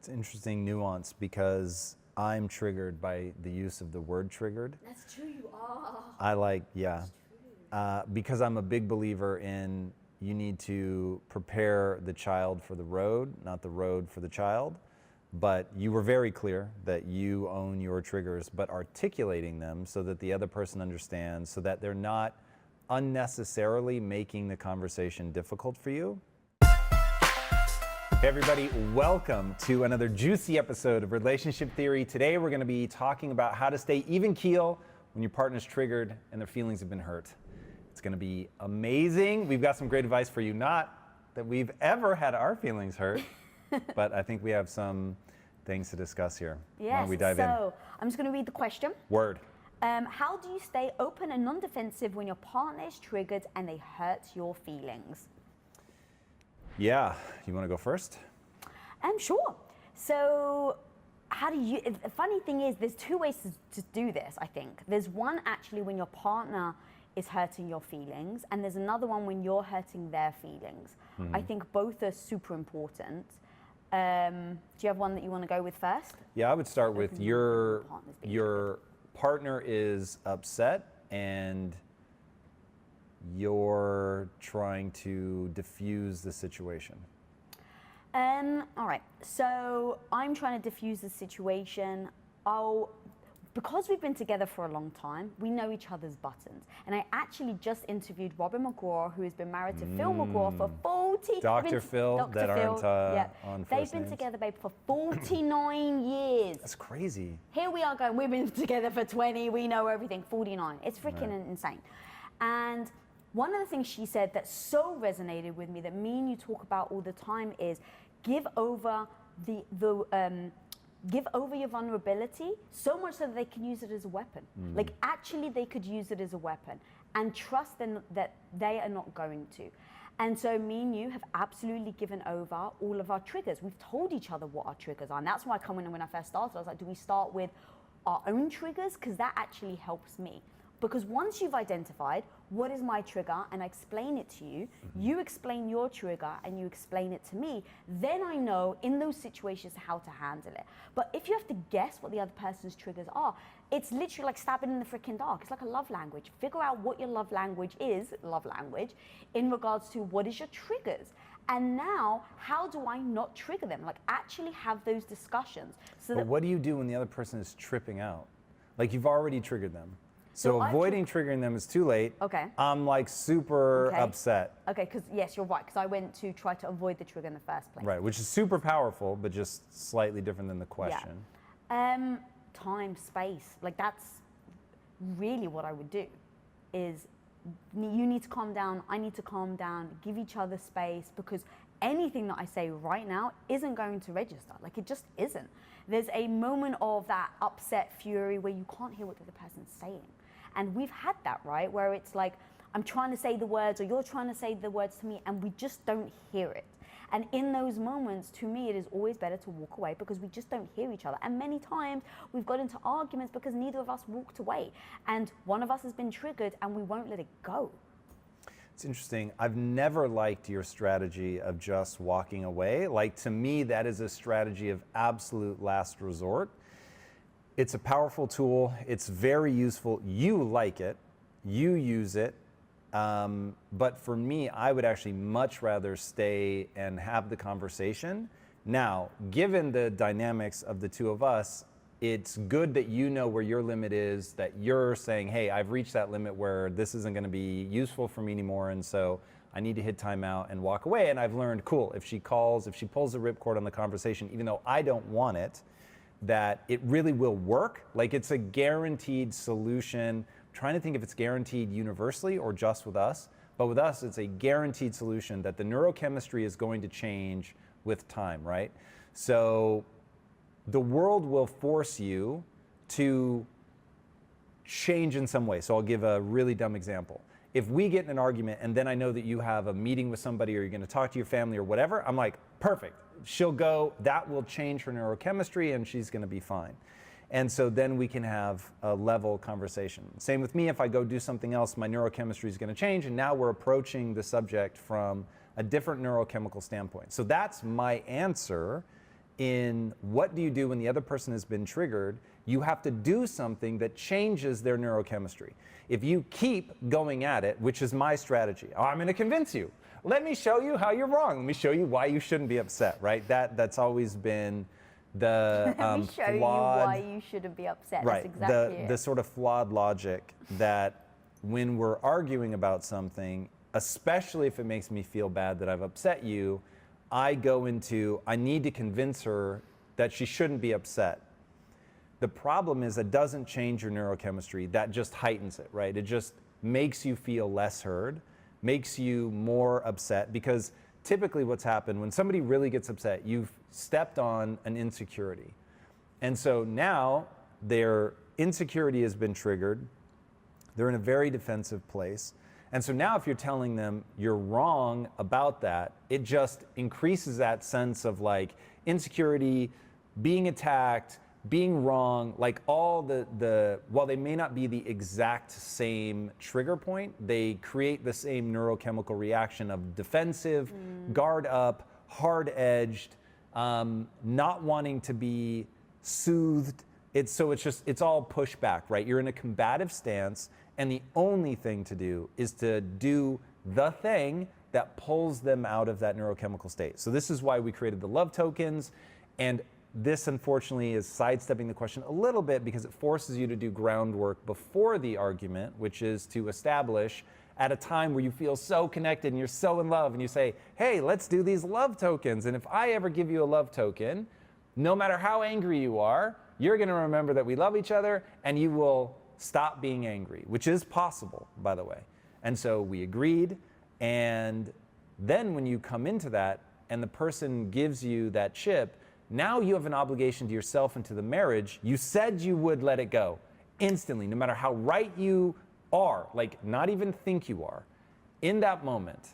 It's an interesting nuance because I'm triggered by the use of the word triggered. That's true, you are. Because I'm a big believer in you need to prepare the child for the road, not the road for the child. But you were very clear that you own your triggers, but articulating them so that the other person understands, so that they're not unnecessarily making the conversation difficult for you. Hey everybody, welcome to another juicy episode of Relationship Theory. Today we're going to be talking about how to stay even keel when your partner's triggered and their feelings have been hurt. It's going to be amazing. We've got some great advice for you. Not that we've ever had our feelings hurt, but I think we have some things to discuss here. Yes, Why don't we dive in? So I'm just going to read the question. Word. How do you stay open and non-defensive when your partner is triggered and they hurt your feelings? Yeah, you want to go first? Sure. So the funny thing is there's two ways to do this, I think. There's one actually when your partner is hurting your feelings, and there's another one when you're hurting their feelings. Mm-hmm. I think both are super important. Do you have one that you want to go with first? Yeah, I would start with your partner is upset and you're trying to diffuse the situation. All right, so I'm trying to diffuse the situation. Because we've been together for a long time, we know each other's buttons. And I actually just interviewed Robin McGraw, who has been married to Phil McGraw for 40 Dr. Phil, Dr. that Phil, aren't on first They've been names. together, babe, for 49 years. That's crazy. Here we are going, we've been together for 20, we know everything, 49. It's freaking insane. And one of the things she said that so resonated with me, that me and you talk about all the time, is give over give over your vulnerability so much so that they can use it as a weapon. Like actually they could use it as a weapon, and trust them that they are not going to. And so me and you have absolutely given over all of our triggers. We've told each other what our triggers are. And that's why when I first started, I was like, do we start with our own triggers? Because that actually helps me. Because once you've identified what is my trigger and I explain it to you, you explain your trigger and you explain it to me, then I know in those situations how to handle it. But if you have to guess what the other person's triggers are, it's literally like stabbing in the freaking dark. It's like a love language. Figure out what your love language is, in regards to what is your triggers. And now, how do I not trigger them? Like actually have those discussions. But what do you do when the other person is tripping out? Like you've already triggered them. So avoiding triggering them is too late. Okay. I'm like super upset. Okay, because yes, you're right, because I went to try to avoid the trigger in the first place. Right, which is super powerful, but just slightly different than the question. Yeah. Time, space, like that's really what I would do, is you need to calm down, I need to calm down, give each other space, because anything that I say right now isn't going to register. Like it just isn't. There's a moment of that upset fury where you can't hear what the other person's saying. And we've had that, right? Where it's like, I'm trying to say the words or you're trying to say the words to me and we just don't hear it. And in those moments, to me, it is always better to walk away because we just don't hear each other. And many times we've got into arguments because neither of us walked away. And one of us has been triggered and we won't let it go. It's interesting. I've never liked your strategy of just walking away. Like to me, that is a strategy of absolute last resort. It's a powerful tool. It's very useful. You like it. You use it. But for me, I would actually much rather stay and have the conversation. Now, given the dynamics of the two of us, it's good that you know where your limit is, that you're saying, hey, I've reached that limit where this isn't going to be useful for me anymore, and so I need to hit timeout and walk away. And I've learned, cool, if she pulls the ripcord on the conversation, even though I don't want it, that it really will work. Like it's a guaranteed solution. I'm trying to think if it's guaranteed universally or just with us, but with us, it's a guaranteed solution that the neurochemistry is going to change with time, right? So the world will force you to change in some way. So I'll give a really dumb example. If we get in an argument and then I know that you have a meeting with somebody or you're going to talk to your family or whatever, I'm like, perfect. She'll go, that will change her neurochemistry and she's going to be fine. And so then we can have a level conversation. Same with me, if I go do something else, my neurochemistry is going to change and now we're approaching the subject from a different neurochemical standpoint. So that's my answer in what do you do when the other person has been triggered, you have to do something that changes their neurochemistry. If you keep going at it, which is my strategy, oh, I'm going to convince you. Let me show you how you're wrong. Let me show you why you shouldn't be upset, right? That's always been the Let me show you why you shouldn't be upset. Right. That's exactly it. The sort of flawed logic that when we're arguing about something, especially if it makes me feel bad that I've upset you, I go into, I need to convince her that she shouldn't be upset. The problem is that doesn't change your neurochemistry, that just heightens it, right? It just makes you feel less heard, makes you more upset, because typically what's happened when somebody really gets upset, you've stepped on an insecurity. And so now their insecurity has been triggered, they're in a very defensive place. And so now if you're telling them you're wrong about that, it just increases that sense of like insecurity, being attacked, being wrong, like all while they may not be the exact same trigger point, they create the same neurochemical reaction of defensive, guard up, hard-edged, not wanting to be soothed. It's all pushback, right? You're in a combative stance, and the only thing to do is to do the thing that pulls them out of that neurochemical state. So this is why we created the love tokens, and this, unfortunately, is sidestepping the question a little bit because it forces you to do groundwork before the argument, which is to establish at a time where you feel so connected and you're so in love, and you say, hey, let's do these love tokens. And if I ever give you a love token, no matter how angry you are, you're going to remember that we love each other, and you will stop being angry, which is possible, by the way. And so we agreed, and then when you come into that and the person gives you that chip, now you have an obligation to yourself and to the marriage. You said you would let it go instantly, no matter how right you are, like not even think you are. In that moment,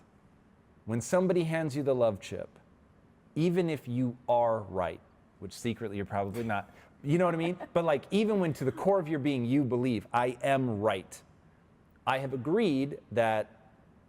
when somebody hands you the love chip, even if you are right, which secretly you're probably not, you know what I mean? But like even when to the core of your being you believe, I am right. I have agreed that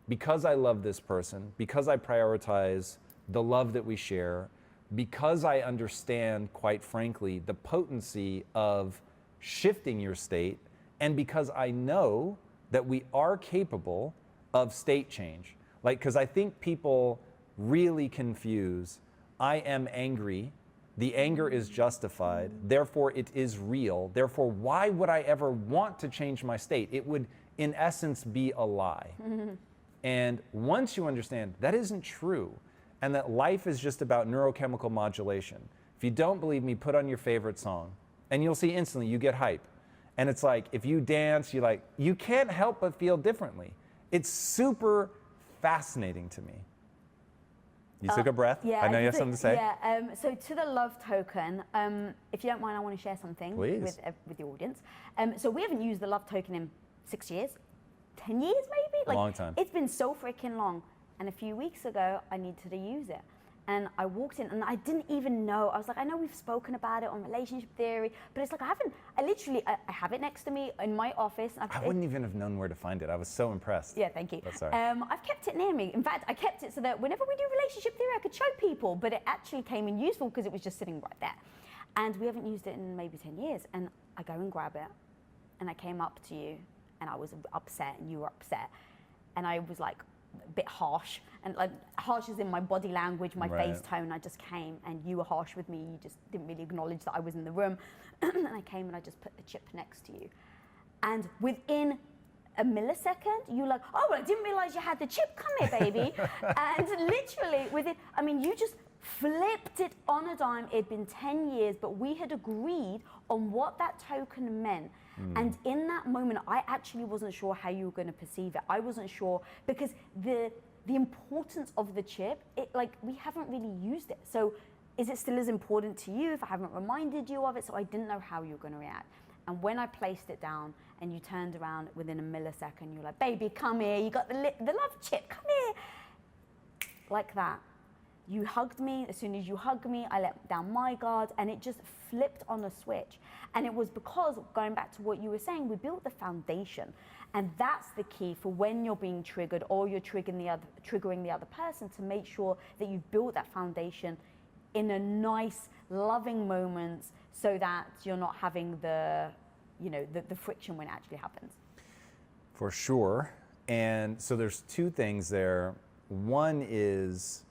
because I love this person, because I prioritize the love that we share, because I understand, quite frankly, the potency of shifting your state, and because I know that we are capable of state change. Like, because I think people really confuse, I am angry, the anger is justified, therefore it is real, therefore why would I ever want to change my state? It would, in essence, be a lie. And once you understand that isn't true, and that life is just about neurochemical modulation. If you don't believe me, put on your favorite song, and you'll see instantly you get hype. And it's like, if you dance, you can't help but feel differently. It's super fascinating to me. You took a breath? Yeah, I know you have something to say. Yeah, so to the love token, if you don't mind, I want to share something with the audience. So we haven't used the love token in 6 years, 10 years maybe? A long time. It's been so freaking long. And a few weeks ago, I needed to use it. And I walked in and I didn't even know. I was like, I know we've spoken about it on relationship theory, but it's like I have it next to me in my office. I wouldn't even have known where to find it. I was so impressed. Yeah, thank you. That's all right. I've kept it near me. In fact, I kept it so that whenever we do relationship theory, I could show people, but it actually came in useful because it was just sitting right there. And we haven't used it in maybe 10 years. And I go and grab it, and I came up to you, and I was upset, and you were upset. And I was like, a bit harsh, and like harsh as in my body language, my face tone. I just came and you were harsh with me. You just didn't really acknowledge that I was in the room. And I came and I just put the chip next to you. And within a millisecond, you're like, oh, well, I didn't realize you had the chip. Come here, baby. And literally you just flipped it on a dime. It'd been 10 years, but we had agreed on what that token meant. And in that moment, I actually wasn't sure how you were going to perceive it. I wasn't sure because the importance of the chip, we haven't really used it. So is it still as important to you if I haven't reminded you of it? So I didn't know how you were going to react. And when I placed it down and you turned around within a millisecond, you're like, baby, come here. You got the love chip. Come here. Like that. You hugged me. As soon as you hugged me, I let down my guard, and it just flipped on a switch. And it was because, going back to what you were saying, we built the foundation. And that's the key for when you're being triggered or you're triggering the other person, to make sure that you've built that foundation in a nice, loving moments so that you're not having the friction when it actually happens. For sure. And so there's two things there. One is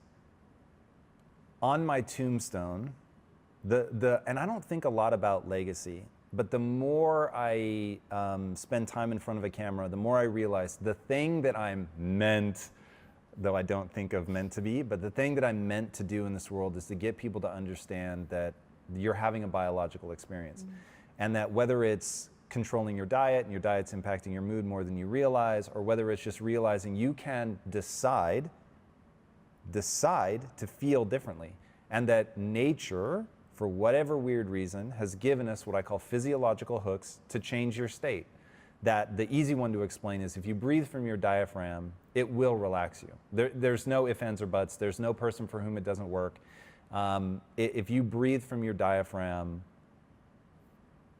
on my tombstone, and I don't think a lot about legacy, but the more I spend time in front of a camera, the more I realize the thing that I'm meant, though I don't think of meant to be, but the thing that I'm meant to do in this world is to get people to understand that you're having a biological experience. And that whether it's controlling your diet and your diet's impacting your mood more than you realize, or whether it's just realizing you can decide to feel differently. And that nature, for whatever weird reason, has given us what I call physiological hooks to change your state. That the easy one to explain is if you breathe from your diaphragm, it will relax you. There's no ifs, ands, or buts. There's no person for whom it doesn't work. If you breathe from your diaphragm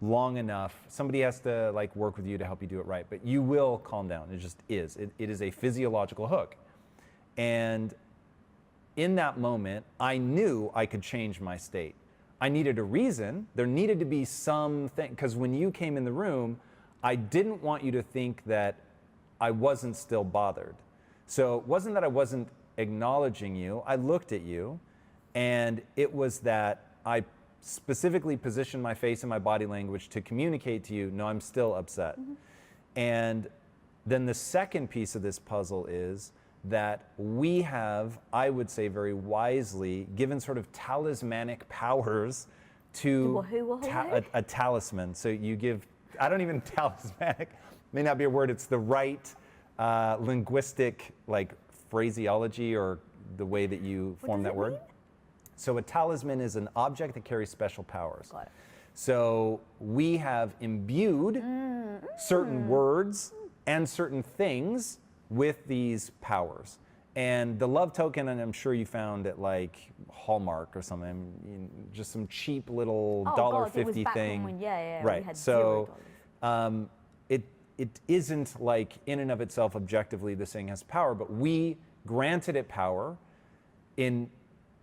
long enough, somebody has to work with you to help you do it right, but you will calm down. It just is. It is a physiological hook. And in that moment, I knew I could change my state. I needed a reason. There needed to be something, because when you came in the room, I didn't want you to think that I wasn't still bothered. So it wasn't that I wasn't acknowledging you. I looked at you, and it was that I specifically positioned my face and my body language to communicate to you, no, I'm still upset. And then the second piece of this puzzle is that we have, I would say very wisely, given sort of talismanic powers to a talisman. So you give, I don't even, talismanic may not be a word, it's the right linguistic phraseology or the way that you form that word. So a talisman is an object that carries special powers. Got it. So we have imbued certain words and certain things with these powers. And the love token, and I'm sure you found at Hallmark or something, just some cheap little $1.50 thing. Right. We had so $0. it isn't in and of itself objectively this thing has power, but we granted it power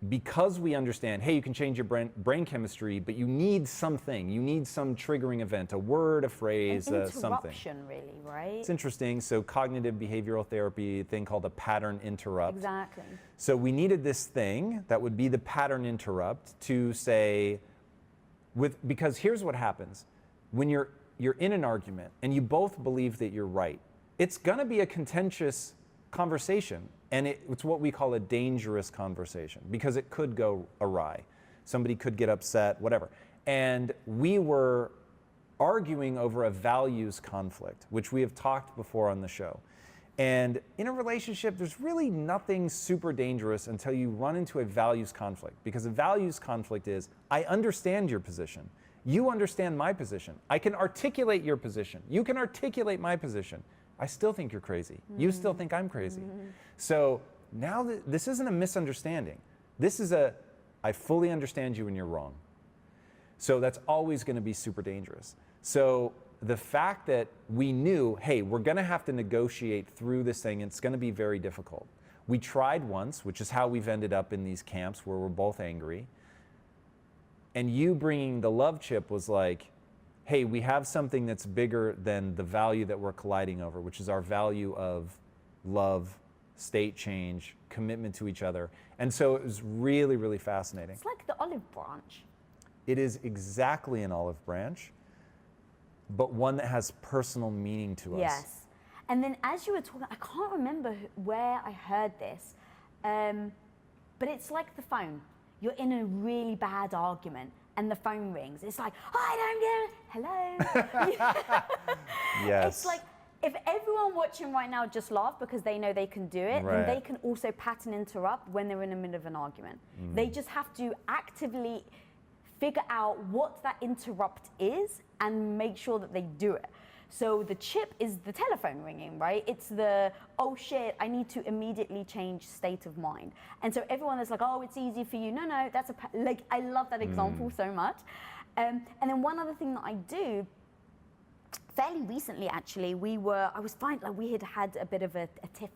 because we understand, hey, you can change your brain chemistry, but you need something. You need some triggering event, a word, a phrase, something. Interruption, really, right? It's interesting. So cognitive behavioral therapy, a thing called a pattern interrupt. Exactly. So we needed this thing that would be the pattern interrupt to say, because here's what happens. When you're in an argument and you both believe that you're right, it's going to be a contentious conversation. And it's what we call a dangerous conversation because it could go awry. Somebody could get upset, whatever. And we were arguing over a values conflict, which we have talked before on the show. And in a relationship, there's really nothing super dangerous until you run into a values conflict. Because a values conflict is, I understand your position. You understand my position. I can articulate your position. You can articulate my position. I still think you're crazy. You still think I'm crazy. So now this isn't a misunderstanding. This is I fully understand you and you're wrong. So that's always going to be super dangerous. So the fact that we knew, hey, we're going to have to negotiate through this thing, and it's going to be very difficult. We tried once, which is how we've ended up in these camps where we're both angry. And you bringing the love chip was like, hey, we have something that's bigger than the value that we're colliding over, which is our value of love, state change, commitment to each other. And so it was really, really fascinating. It's like the olive branch. It is exactly an olive branch, but one that has personal meaning to us. Yes. And then as you were talking, I can't remember where I heard this, but it's like the phone. You're in a really bad argument and the phone rings. It's like, I don't get it. Hello. Yes. It's like, if everyone watching right now just laugh because they know they can do it, Right. then they can also pattern interrupt when they're in the middle of an argument. They just have to actively figure out what that interrupt is and make sure that they do it. So the chip is the telephone ringing, right? It's the, oh shit, I need to immediately change state of mind. And so everyone is like, oh, it's easy for you. No, that's I love that example so much. And then one other thing that I do, fairly recently actually, we had had a bit of a tiff,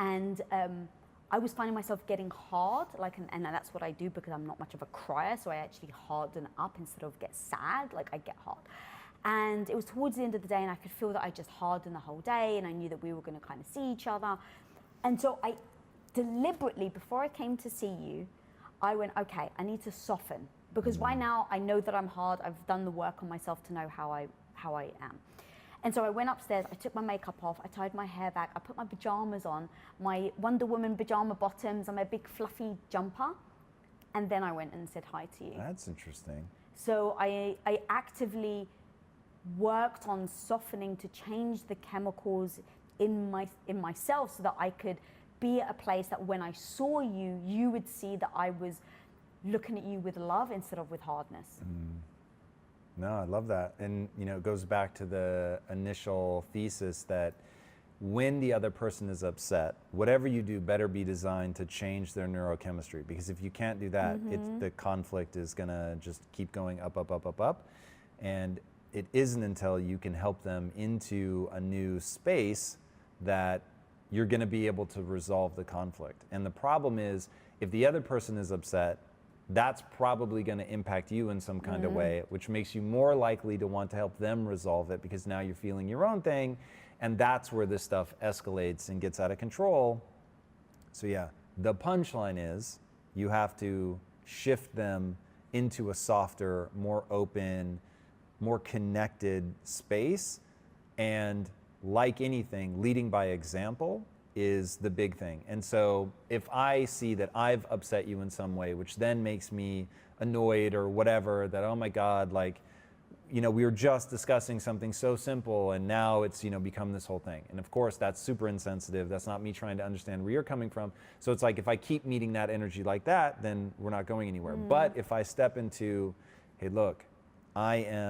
and I was finding myself getting hard, like, and that's what I do because I'm not much of a crier, so I actually harden up instead of get sad, like I get hard. And it was towards the end of the day, and I could feel that I just hardened the whole day, and I knew that we were going to kind of see each other. And so I deliberately, before I came to see you, I went, okay, I need to soften, because right now I know that I'm hard. I've done the work on myself to know how I am. And so I went upstairs, I took my makeup off, I tied my hair back, I put my pajamas on, my Wonder Woman pajama bottoms and my big fluffy jumper, and then I went and said hi to you. That's interesting. So I actively worked on softening to change the chemicals in myself so that I could be at a place that when I saw you, you would see that I was looking at you with love instead of with hardness. No, I love that. And it goes back to the initial thesis that when the other person is upset, whatever you do better be designed to change their neurochemistry, because if you can't do that, the conflict is gonna just keep going up, up, up, up, up. And it isn't until you can help them into a new space that you're gonna be able to resolve the conflict. And the problem is, if the other person is upset, that's probably going to impact you in some kind of way, which makes you more likely to want to help them resolve it, because now you're feeling your own thing, and that's where this stuff escalates and gets out of control. So yeah, the punchline is you have to shift them into a softer, more open, more connected space, and like anything, leading by example is the big thing. And so if I see that I've upset you in some way, which then makes me annoyed or whatever, that, oh my God, like, we were just discussing something so simple and now it's, become this whole thing. And of course, that's super insensitive. That's not me trying to understand where you're coming from. So it's like, if I keep meeting that energy like that, then we're not going anywhere. But if I step into, hey, look, I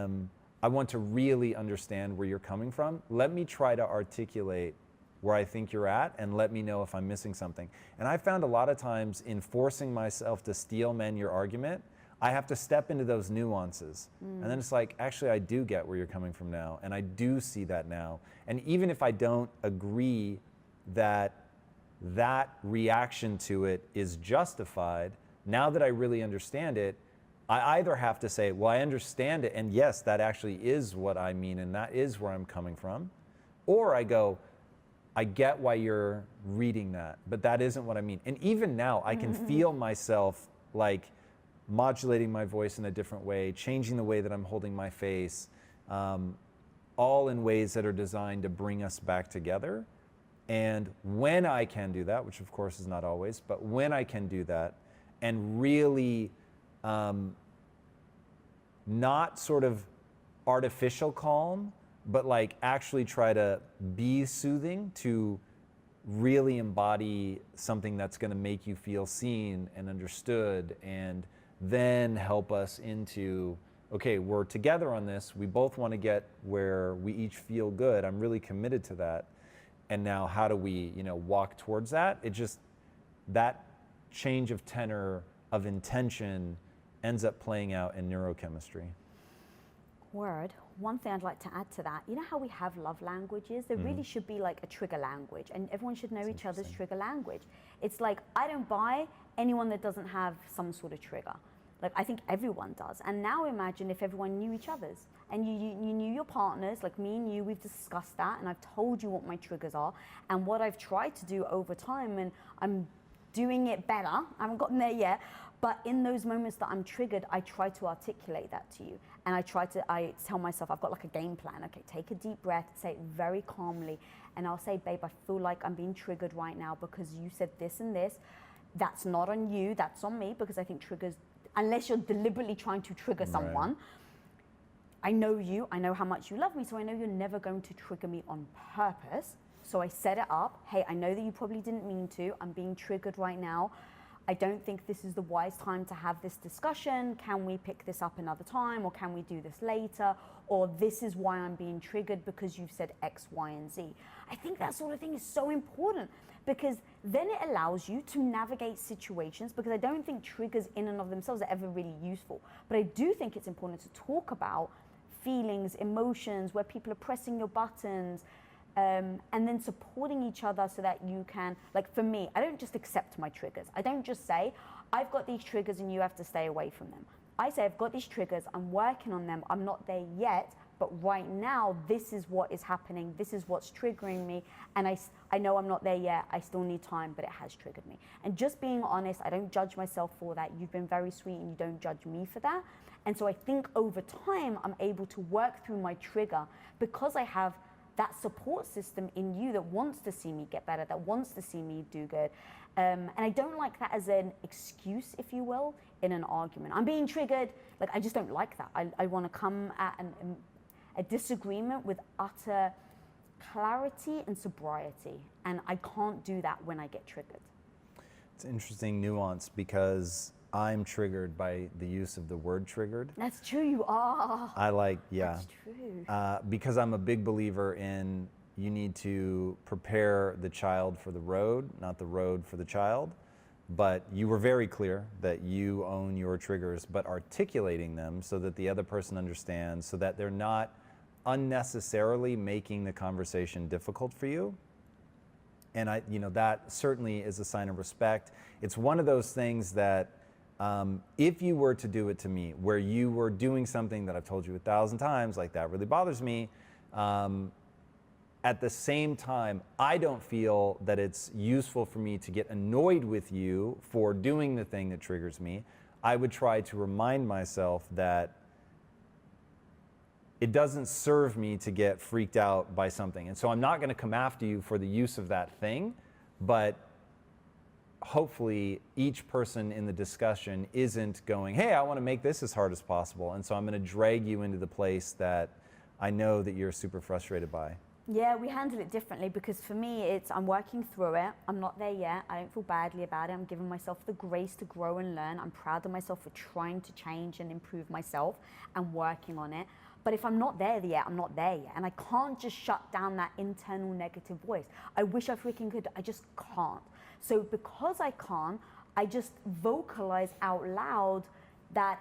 want to really understand where you're coming from. Let me try to articulate where I think you're at, and let me know if I'm missing something. And I found a lot of times in forcing myself to steel man your argument, I have to step into those nuances. And then it's like, actually, I do get where you're coming from now, and I do see that now. And even if I don't agree that that reaction to it is justified, now that I really understand it, I either have to say, well, I understand it, and yes, that actually is what I mean, and that is where I'm coming from. Or I go, I get why you're reading that, but that isn't what I mean. And even now, I can feel myself like modulating my voice in a different way, changing the way that I'm holding my face, all in ways that are designed to bring us back together. And when I can do that, which of course is not always, but when I can do that and really not sort of artificial calm, but like actually try to be soothing, to really embody something that's going to make you feel seen and understood, and then help us into, okay, we're together on this. We both want to get where we each feel good. I'm really committed to that. And now how do we, walk towards that? It just, that change of tenor of intention ends up playing out in neurochemistry. Word. One thing I'd like to add to that, you know how we have love languages? There really should be like a trigger language, and everyone should know each other's trigger language. It's like, I don't buy anyone that doesn't have some sort of trigger. Like, I think everyone does. And now imagine if everyone knew each other's, and you knew your partners, like me and you, we've discussed that, and I've told you what my triggers are, and what I've tried to do over time, and I'm doing it better. I haven't gotten there yet, but in those moments that I'm triggered, I try to articulate that to you. And I tell myself, I've got like a game plan. Okay, take a deep breath, say it very calmly. And I'll say, babe, I feel like I'm being triggered right now because you said this and this. That's not on you, that's on me, because I think triggers, unless you're deliberately trying to trigger someone, Right. I know you, I know how much you love me, so I know you're never going to trigger me on purpose. So I set it up. Hey, I know that you probably didn't mean to. I'm being triggered right now. I don't think this is the wise time to have this discussion. Can we pick this up another time, or can we do this later? Or this is why I'm being triggered because you've said X, Y, and Z. I think that sort of thing is so important, because then it allows you to navigate situations, because I don't think triggers in and of themselves are ever really useful. But I do think it's important to talk about feelings, emotions, where people are pressing your buttons, and then supporting each other so that you can, like for me, I don't just accept my triggers. I don't just say, I've got these triggers and you have to stay away from them. I say, I've got these triggers, I'm working on them, I'm not there yet, but right now, this is what is happening, this is what's triggering me, and I know I'm not there yet, I still need time, but it has triggered me. And just being honest, I don't judge myself for that. You've been very sweet and you don't judge me for that. And so I think over time, I'm able to work through my trigger because I have that support system in you that wants to see me get better, that wants to see me do good. And I don't like that as an excuse, if you will, in an argument. I'm being triggered, like I just don't like that. I want to come at a disagreement with utter clarity and sobriety. And I can't do that when I get triggered. It's an interesting nuance because I'm triggered by the use of the word triggered. That's true, you are. I like, yeah. That's true. Because I'm a big believer in you need to prepare the child for the road, not the road for the child. But you were very clear that you own your triggers, but articulating them so that the other person understands, so that they're not unnecessarily making the conversation difficult for you. And that certainly is a sign of respect. It's one of those things that if you were to do it to me, where you were doing something that I've told you 1,000 times, like that really bothers me, at the same time, I don't feel that it's useful for me to get annoyed with you for doing the thing that triggers me. I would try to remind myself that it doesn't serve me to get freaked out by something. And so I'm not going to come after you for the use of that thing, but hopefully each person in the discussion isn't going, hey, I want to make this as hard as possible. And so I'm going to drag you into the place that I know that you're super frustrated by. Yeah, we handle it differently because for me, I'm working through it. I'm not there yet. I don't feel badly about it. I'm giving myself the grace to grow and learn. I'm proud of myself for trying to change and improve myself and working on it. But if I'm not there yet, I'm not there yet. And I can't just shut down that internal negative voice. I wish I freaking could. I just can't. So because I can't, I just vocalize out loud that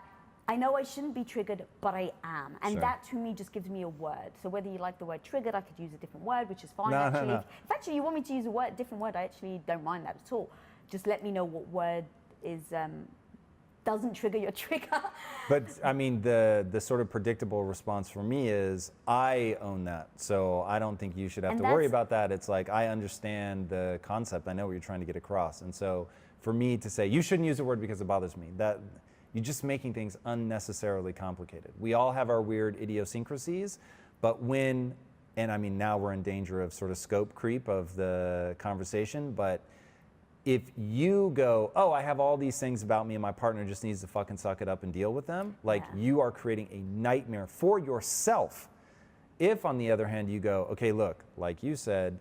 I know I shouldn't be triggered, but I am. And Sure. That to me just gives me a word. So whether you like the word triggered, I could use a different word, which is fine No, actually. no. If actually you want me to use a different word, I actually don't mind that at all. Just let me know what word is doesn't trigger your trigger. But I mean, the sort of predictable response for me is, I own that. So I don't think you should have And to worry that's- about that. It's like, I understand the concept. I know what you're trying to get across. And so for me to say, you shouldn't use a word because it bothers me, that you're just making things unnecessarily complicated. We all have our weird idiosyncrasies, but and I mean, now we're in danger of sort of scope creep of the conversation, but if you go, oh, I have all these things about me and my partner just needs to fucking suck it up and deal with them, like you are creating a nightmare for yourself. If on the other hand you go, okay, look, like you said,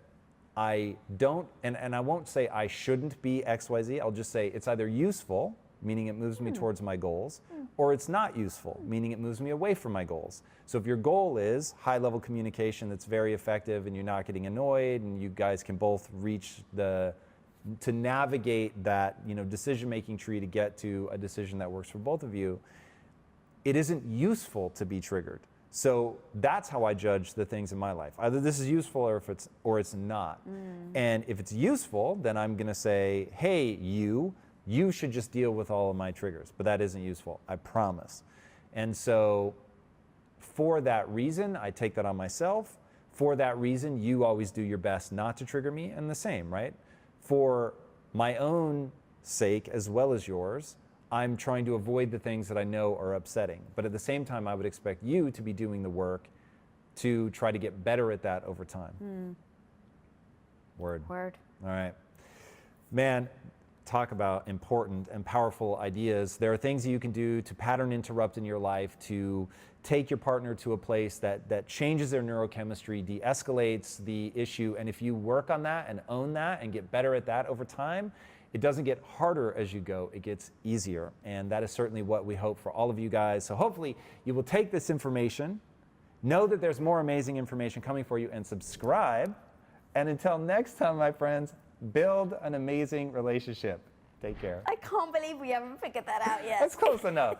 I don't, and I won't say I shouldn't be XYZ, I'll just say it's either useful, meaning it moves me towards my goals, or it's not useful, meaning it moves me away from my goals. So if your goal is high-level communication that's very effective and you're not getting annoyed and you guys can both reach to navigate that decision-making tree to get to a decision that works for both of you, it isn't useful to be triggered. So that's how I judge the things in my life. Either this is useful or it's not. And if it's useful, then I'm gonna say, hey, you should just deal with all of my triggers, but that isn't useful, I promise. And so for that reason, I take that on myself. For that reason, you always do your best not to trigger me, and the same, right? For my own sake, as well as yours, I'm trying to avoid the things that I know are upsetting. But at the same time, I would expect you to be doing the work to try to get better at that over time. Word. All right. Man, talk about important and powerful ideas. There are things that you can do to pattern interrupt in your life, to take your partner to a place that changes their neurochemistry, de-escalates the issue. And if you work on that and own that and get better at that over time, it doesn't get harder as you go, it gets easier. And that is certainly what we hope for all of you guys. So hopefully you will take this information, know that there's more amazing information coming for you, and subscribe. And until next time, my friends, build an amazing relationship. Take care. I can't believe we haven't figured that out yet. That's close enough.